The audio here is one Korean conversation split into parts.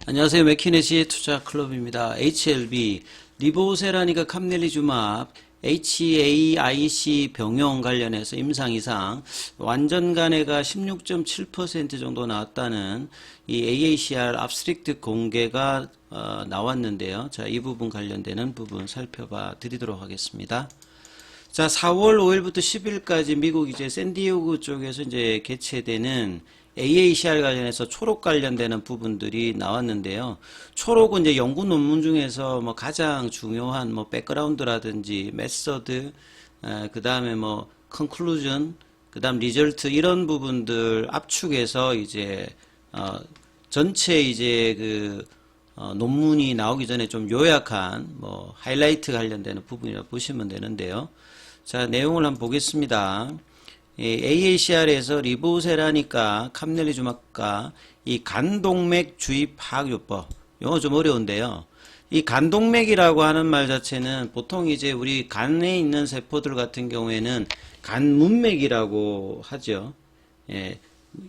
안녕하세요. 맥키네시 투자클럽입니다. HLB, 리보세라니까 캄넬리주맙, HAIC 병용 관련해서 임상 이상 완전 간해가 16.7% 정도 나왔다는 이 AACR 압스트릭트 공개가 나왔는데요. 자, 이 부분 관련되는 부분 살펴봐 드리도록 하겠습니다. 자, 4월 5일부터 10일까지 미국 이제 샌디에고 쪽에서 이제 개최되는 AACR 관련해서 초록 관련되는 부분들이 나왔는데요. 초록은 이제 연구 논문 중에서 뭐 가장 중요한 뭐 백그라운드라든지 메서드, 그 다음에 뭐 컨클루전, 그 다음 리절트 이런 부분들 압축해서 이제 전체 이제 논문이 나오기 전에 좀 요약한 뭐 하이라이트 관련되는 부분이라 보시면 되는데요. 자, 내용을 한번 보겠습니다. AACR에서 리보세라니까 캄넬리주맙과 이 간동맥 주입 파악요법, 용어 좀 어려운데요. 이 간동맥이라고 하는 말 자체는 보통 이제 우리 간에 있는 세포들 같은 경우에는 간문맥이라고 하죠.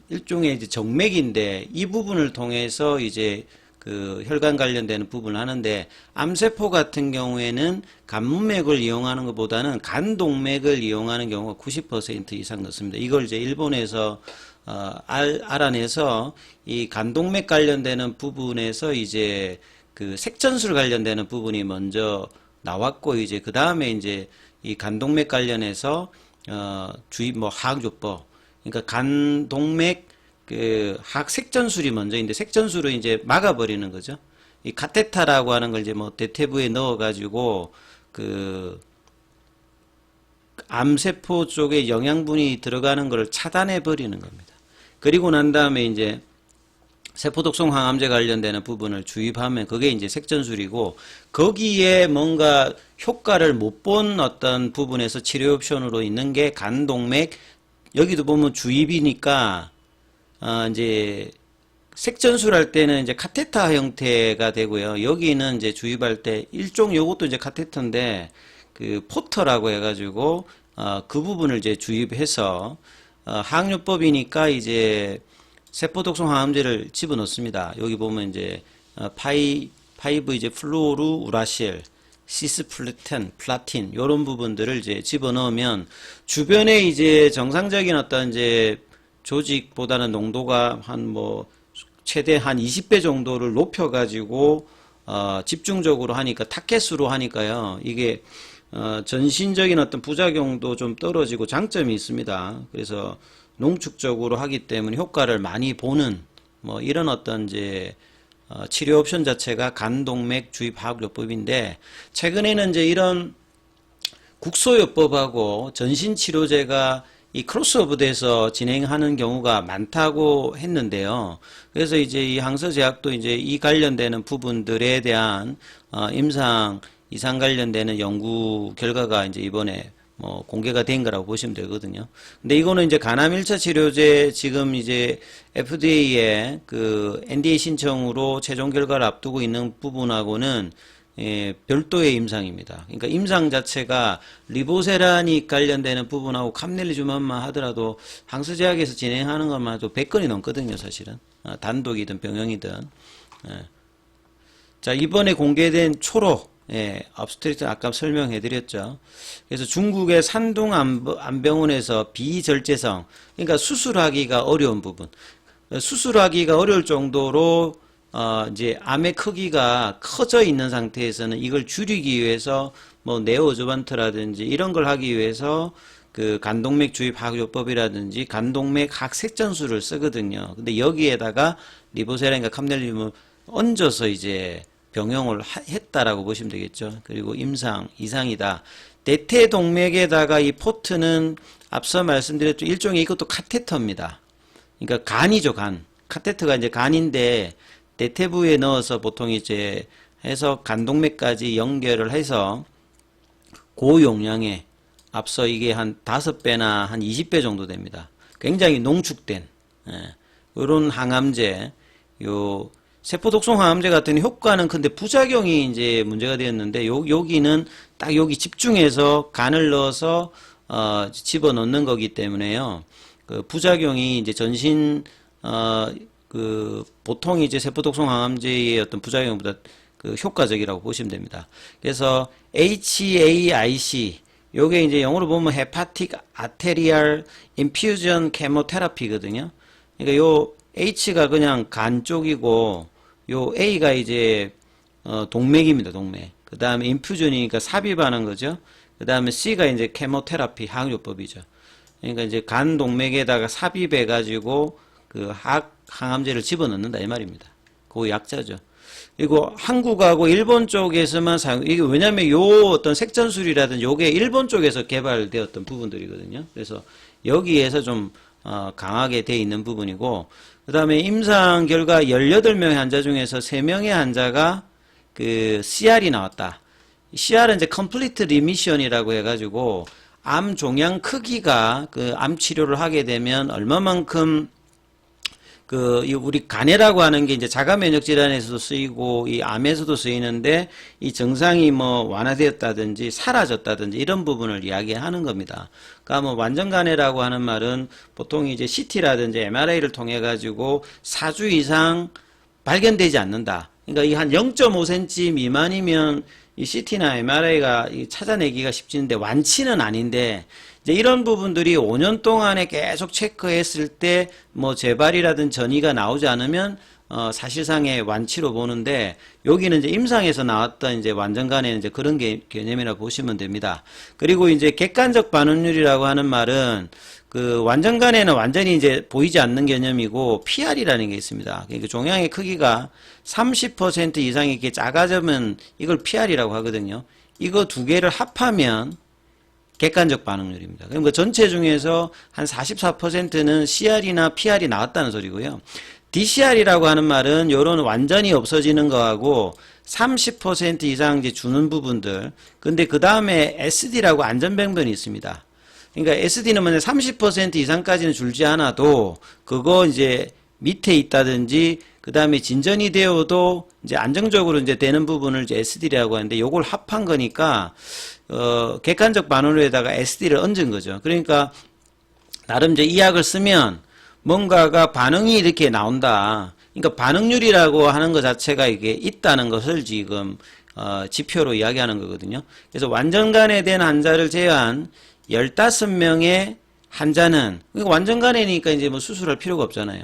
일종의 이제 정맥인데 이 부분을 통해서 이제 혈관 관련되는 부분을 하는데, 암세포 같은 경우에는 간문맥을 이용하는 것보다는 간동맥을 이용하는 경우가 90% 이상 넣습니다. 이걸 이제 일본에서 알아내서 이 간동맥 관련되는 부분에서 이제 색전술 관련되는 부분이 먼저 나왔고, 이제 그 다음에 이제 이 간동맥 관련해서 주입 뭐 하학요법, 그러니까 간동맥 색전술이 먼저인데, 색전술을 이제 막아버리는 거죠. 이 카테타라고 하는 걸 이제 뭐 대퇴부에 넣어가지고 암세포 쪽에 영양분이 들어가는 것을 차단해버리는 겁니다. 그리고 난 다음에 이제 세포독성 항암제 관련되는 부분을 주입하면 그게 이제 색전술이고, 거기에 뭔가 효과를 못 본 어떤 부분에서 치료 옵션으로 있는 게 간동맥, 여기도 보면 주입이니까 이제 색전술 할 때는 이제 카테타 형태가 되고요. 여기는 이제 주입할 때 일종 요것도 이제 카테터인데 포터라고 해가지고 그 부분을 이제 주입해서 항요법이니까 이제 세포독성 항암제를 집어넣습니다. 여기 보면 이제 파이브 이제 플루오르 우라실, 시스플루텐, 플라틴 이런 부분들을 이제 집어넣으면 주변에 이제 정상적인 어떤 이제 조직보다는 농도가 최대 한 20배 정도를 높여가지고 집중적으로 하니까, 타켓으로 하니까요. 이게 전신적인 어떤 부작용도 좀 떨어지고 장점이 있습니다. 그래서 농축적으로 하기 때문에 효과를 많이 보는 뭐 이런 어떤 이제 치료 옵션 자체가 간동맥 주입 하학요법인데, 최근에는 이제 이런 국소요법하고 전신치료제가 이 크로스오버 돼서 진행하는 경우가 많다고 했는데요. 그래서 이제 이 항서제약도 이제 이 관련되는 부분들에 대한 임상 이상 관련되는 연구 결과가 이제 이번에 뭐 공개가 된 거라고 보시면 되거든요. 근데 이거는 이제 간암 1차 치료제 지금 이제 FDA에 NDA 신청으로 최종 결과를 앞두고 있는 부분하고는 별도의 임상입니다. 그러니까 임상 자체가 리보세라닉 관련되는 부분하고 캄넬리주맙만 하더라도 항서제약에서 진행하는 것만 해도 100건이 넘거든요, 사실은. 단독이든 병용이든. 자, 이번에 공개된 초록, 업스트리트 아까 설명해드렸죠. 그래서 중국의 산둥암병원에서 비절제성, 그러니까 수술하기가 어려운 부분, 수술하기가 어려울 정도로 이제 암의 크기가 커져 있는 상태에서는 이걸 줄이기 위해서 뭐 네오어조반트라든지 이런 걸 하기 위해서 간동맥 주입 하학요법이라든지 간동맥 항색전술을 쓰거든요. 근데 여기에다가 리보세라니까 캄넬리움을 얹어서 이제 병용을 했다라고 보시면 되겠죠. 그리고 임상 이상이다. 대퇴동맥에다가 이 포트는 앞서 말씀드렸죠. 일종의 이것도 카테터입니다. 그러니까 간이죠, 간. 카테터가 이제 간인데 대퇴부에 넣어서 보통 이제 해서 간동맥까지 연결을 해서 고용량의, 앞서 이게 한 5배나 한 20배 정도 됩니다. 굉장히 농축된 이런 항암제, 요 세포독성 항암제 같은 효과는 근데 부작용이 이제 문제가 되었는데, 여기는 딱 여기 집중해서 간을 넣어서 집어넣는 거기 때문에요. 부작용이 이제 전신 보통 이제 세포독성 항암제의 어떤 부작용보다 효과적이라고 보시면 됩니다. 그래서 HAIC 요게 이제 영어로 보면 헤파틱 아테리얼 인퓨전 케모테라피거든요. 그러니까 요 H가 그냥 간 쪽이고 요 A가 이제 동맥입니다. 동맥. 그 다음에 인퓨전이니까 삽입하는 거죠. 그 다음에 C가 이제 케모테라피 항요법이죠. 그러니까 이제 간 동맥에다가 삽입해가지고 항암제를 집어넣는다 이 말입니다. 그 약자죠. 그리고 한국하고 일본 쪽에서만 이게 왜냐면 요 어떤 색전술이라든지 요게 일본 쪽에서 개발되었던 부분들이거든요. 그래서 여기에서 좀 강하게 돼 있는 부분이고, 그 다음에 임상 결과 18명의 환자 중에서 3명의 환자가 CR이 나왔다. CR은 이제 complete remission이라고 해가지고 암 종양 크기가 암 치료를 하게 되면 얼마만큼 우리 간해라고 하는 게 이제 자가 면역 질환에서도 쓰이고 이 암에서도 쓰이는데 이 증상이 뭐 완화되었다든지 사라졌다든지 이런 부분을 이야기하는 겁니다. 그러니까 뭐 완전 간해라고 하는 말은 보통 이제 CT라든지 MRI를 통해 가지고 4주 이상 발견되지 않는다. 그러니까 이 한 0.5cm 미만이면 이 CT나 MRI가 찾아내기가 쉽지는데 완치는 아닌데, 이제 이런 부분들이 5년 동안에 계속 체크했을 때 뭐 재발이라든 전이가 나오지 않으면 사실상의 완치로 보는데, 여기는 이제 임상에서 나왔던 이제 완전간에는 이제 그런 개념이라고 보시면 됩니다. 그리고 이제 객관적 반응률이라고 하는 말은 완전간에는 완전히 이제 보이지 않는 개념이고 PR이라는 게 있습니다. 그러니까 종양의 크기가 30% 이상 이렇게 작아지면 이걸 PR이라고 하거든요. 이거 두 개를 합하면 객관적 반응률입니다. 그러니까 전체 중에서 한 44%는 CR이나 PR이 나왔다는 소리고요. DCR이라고 하는 말은 요런 완전히 없어지는 거하고 30% 이상 이제 주는 부분들. 근데 그 다음에 SD라고 안전병변이 있습니다. 그러니까 SD는 뭐냐 30% 이상까지는 줄지 않아도 그거 이제 밑에 있다든지 그 다음에 진전이 되어도 이제 안정적으로 이제 되는 부분을 이제 SD라고 하는데 요걸 합한 거니까 객관적 반응률에다가 SD를 얹은 거죠. 그러니까 나름 이제 이 약을 쓰면 뭔가가 반응이 이렇게 나온다. 그러니까 반응률이라고 하는 것 자체가 이게 있다는 것을 지금 지표로 이야기하는 거거든요. 그래서 완전 간해된 환자를 제외한 15명의 환자는, 그러니까 완전 간해니까 이제 뭐 수술할 필요가 없잖아요.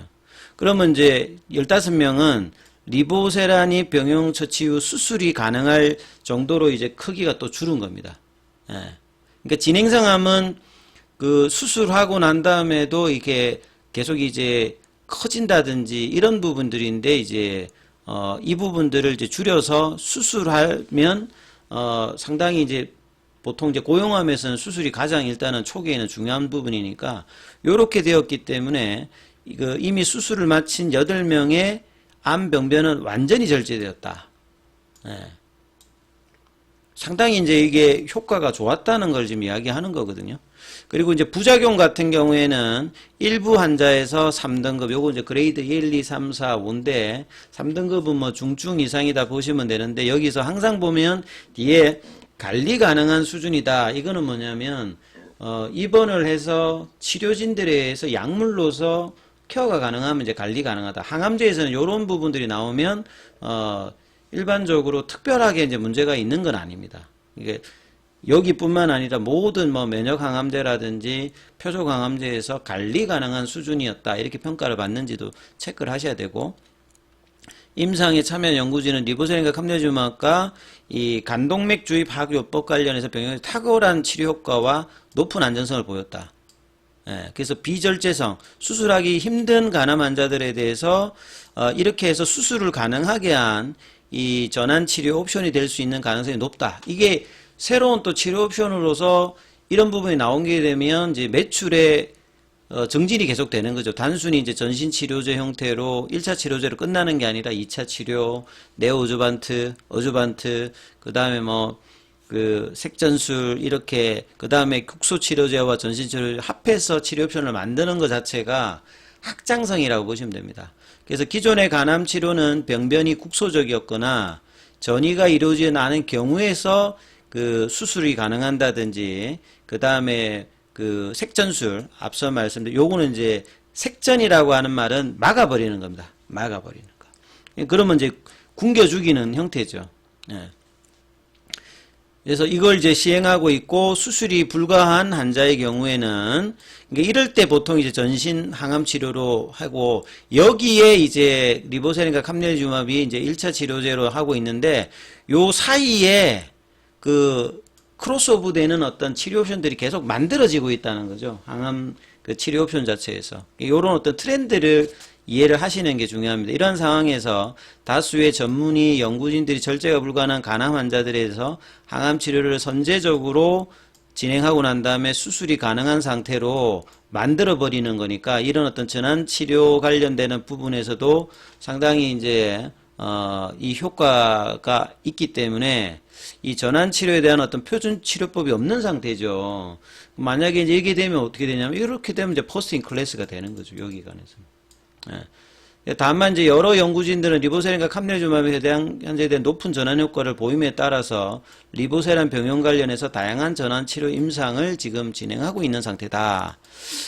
그러면 이제 15명은 리보세라니 병용 처치 후 수술이 가능할 정도로 이제 크기가 또 줄은 겁니다. 예. 그러니까 진행성암은 수술하고 난 다음에도 이렇게 계속 이제 커진다든지 이런 부분들인데 이제 이 부분들을 이제 줄여서 수술하면 상당히 이제 보통 이제 고용암에서는 수술이 가장 일단은 초기에는 중요한 부분이니까 요렇게 되었기 때문에 이미 수술을 마친 8명의 암 병변은 완전히 절제되었다. 예. 상당히 이제 이게 효과가 좋았다는 걸 지금 이야기하는 거거든요. 그리고 이제 부작용 같은 경우에는 일부 환자에서 3등급, 요거 이제 그레이드 1, 2, 3, 4, 5인데 3등급은 뭐 중증 이상이다 보시면 되는데 여기서 항상 보면 뒤에 관리 가능한 수준이다. 이거는 뭐냐면 입원을 해서 치료진들에 의해서 약물로서 케어가 가능하면 이제 관리 가능하다. 항암제에서는 이런 부분들이 나오면 일반적으로 특별하게 이제 문제가 있는 건 아닙니다. 이게 여기뿐만 아니라 모든 뭐 면역 항암제라든지 표적 항암제에서 관리 가능한 수준이었다. 이렇게 평가를 받는지도 체크를 하셔야 되고, 임상에 참여한 연구진은 리보세린과 캄네지움학과 이 간동맥 주입 파악요법 관련해서 병역에 탁월한 치료 효과와 높은 안전성을 보였다. 예, 그래서 비절제성, 수술하기 힘든 간암 환자들에 대해서 이렇게 해서 수술을 가능하게 한 이 전환 치료 옵션이 될 수 있는 가능성이 높다. 이게 새로운 또 치료 옵션으로서 이런 부분이 나오게 되면 이제 매출의 증진이 계속 되는 거죠. 단순히 이제 전신 치료제 형태로 1차 치료제로 끝나는 게 아니라 2차 치료, 네오어주반트, 어주반트, 그 다음에 뭐 색전술 이렇게, 그 다음에 국소 치료제와 전신 치료제 합해서 치료 옵션을 만드는 것 자체가 확장성이라고 보시면 됩니다. 그래서 기존의 간암 치료는 병변이 국소적이었거나 전이가 이루어지지 않은 경우에서 수술이 가능한다든지, 그 다음에 색전술, 앞서 말씀드린 요거는 이제 색전이라고 하는 말은 막아버리는 겁니다. 막아버리는 거. 그러면 이제 굶겨 죽이는 형태죠. 예. 그래서 이걸 이제 시행하고 있고 수술이 불가한 환자의 경우에는 이럴 때 보통 이제 전신 항암 치료로 하고 여기에 이제 리보세린과 캄렐주마비 이제 1차 치료제로 하고 있는데 요 사이에 그 크로스오브 되는 어떤 치료 옵션들이 계속 만들어지고 있다는 거죠. 항암 그 치료 옵션 자체에서. 요런 어떤 트렌드를 이해를 하시는 게 중요합니다. 이런 상황에서 다수의 전문의 연구진들이 절제가 불가능한 간암 환자들에서 항암 치료를 선제적으로 진행하고 난 다음에 수술이 가능한 상태로 만들어 버리는 거니까 이런 어떤 전환 치료 관련되는 부분에서도 상당히 이제 이 효과가 있기 때문에 이 전환 치료에 대한 어떤 표준 치료법이 없는 상태죠. 만약에 이제 이게 되면 어떻게 되냐면 이렇게 되면 이제 퍼스트 인 클래스가 되는 거죠. 여기 관해서. 예. 다만 이제 여러 연구진들은 리보세린과 캄렐주마비에 대한 현재에 대한 높은 전환 효과를 보임에 따라서 리보세란 병용 관련해서 다양한 전환 치료 임상을 지금 진행하고 있는 상태다.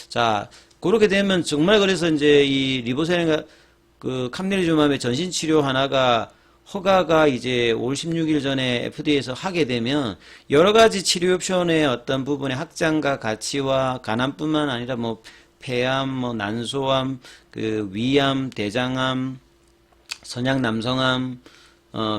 자, 그렇게 되면 정말 그래서 이제 이 리보세린과 그 캄렐주마비의 전신 치료 하나가 허가가 이제 5월 16일 전에 FDA에서 하게 되면 여러 가지 치료 옵션의 어떤 부분의 확장과 가치와 간암뿐만 아니라 뭐 폐암, 뭐 난소암, 그 위암, 대장암, 선양 남성암,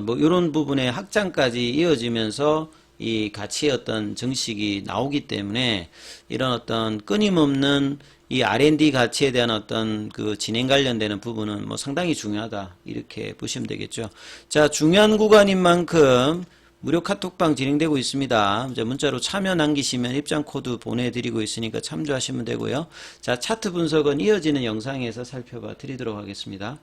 뭐 이런 부분의 확장까지 이어지면서 이 가치의 어떤 정식이 나오기 때문에 이런 어떤 끊임없는 이 R&D 가치에 대한 어떤 그 진행 관련되는 부분은 뭐 상당히 중요하다 이렇게 보시면 되겠죠. 자, 중요한 구간인 만큼 무료 카톡방 진행되고 있습니다. 이제 문자로 참여 남기시면 입장 코드 보내드리고 있으니까 참조하시면 되고요. 자, 차트 분석은 이어지는 영상에서 살펴봐 드리도록 하겠습니다.